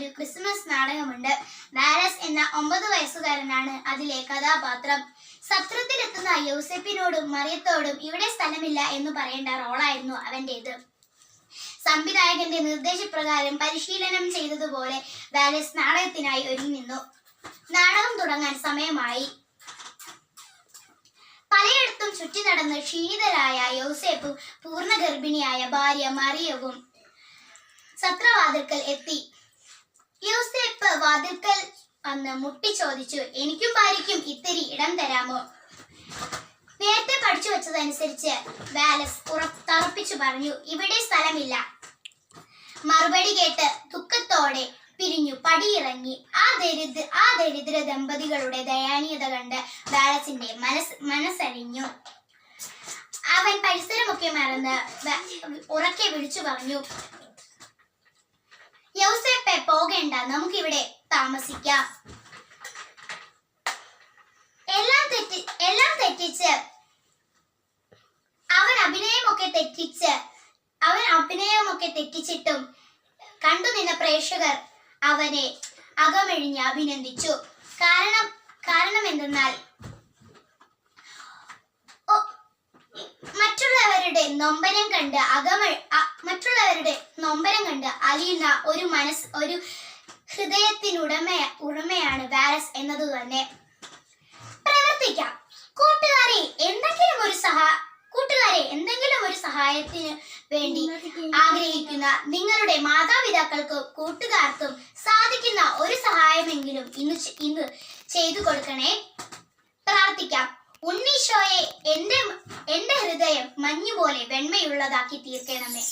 ഒരു Christmas നാടകമുണ്ട്. Wallace എന്ന 9 വയസ്സുകാരനാണ് അതിലെ കഥാപാത്രം. സത്രത്തിലെത്തുന്ന യൗസേപ്പിനോടും മറിയത്തോടും ഇവിടെ സ്ഥലമില്ല എന്ന് പറയേണ്ട റോളായിരുന്നു അവൻ്റേത്. സംവിധായകന്റെ നിർദ്ദേശപ്രകാരം പരിശീലനം ചെയ്തതുപോലെ വാലസ് നാടകത്തിനായി ഒരുങ്ങുന്നു. നാടകം തുടങ്ങാൻ സമയമായി. പലയിടത്തും ചുറ്റി നടന്ന് ക്ഷീണിതരായ യൗസേപ്പും പൂർണ്ണ ഗർഭിണിയായ ഭാര്യ മറിയവും സത്രവാതിൽക്കൽ എത്തി. യൗസേപ്പ് വാതിൽക്കൽ വന്ന് മുട്ടി ചോദിച്ചു, എനിക്കും ഭാര്യയ്ക്കും ഇത്തിരി ഇടം തരാമോ? നേരത്തെ പഠിച്ചു വെച്ചതനുസരിച്ച് വാലസ് തറപ്പിച്ചു പറഞ്ഞു, ഇവിടെ സ്ഥലമില്ല. മറുപടി കേട്ട് ദുഃഖത്തോടെ പിരിഞ്ഞു പടിയിറങ്ങി. ആ ദരിദ്ര ദമ്പതികളുടെ ദയനീയത കണ്ട് വാലസിന്റെ മനസ്സരിഞ്ഞു. അവൻ പരിസരമൊക്കെ മറന്ന് ഉറക്കെ വിളിച്ചു പറഞ്ഞു, യൗസേപ്പെ, പോകേണ്ട, നമുക്കിവിടെ താമസിക്കാം. എല്ലാം തെറ്റിച്ച് അവൻ അഭിനയമൊക്കെ തെറ്റിച്ചിട്ടും കണ്ടുനിന്ന പ്രേക്ഷകർ അവനെ അകമഴിഞ്ഞ് അഭിനന്ദിച്ചു. കാരണം എന്തെന്നാൽ മറ്റുള്ളവരുടെ നൊമ്പരം കണ്ട് അലിയുന്ന ഒരു ഹൃദയത്തിനുടമയാണ് വാലസ് എന്നതു തന്നെ. പ്രവർത്തിക്കാം. കൂട്ടുകാരെ, എന്തെങ്കിലും ഒരു സഹായത്തിന് വേണ്ടി ആഗ്രഹിക്കുന്ന നിങ്ങളുടെ മാതാപിതാക്കൾക്കും കൂട്ടുകാർക്കും സാധിക്കുന്ന ഒരു സഹായമെങ്കിലും ഇന്ന് ചെയ്തു കൊടുക്കണേ. പ്രാർത്ഥിക്കാം. ഉണ്ണീശോയെ, എന്റെ ഹൃദയം മഞ്ഞുപോലെ വെണ്മയുള്ളതാക്കി തീർക്കണമേ.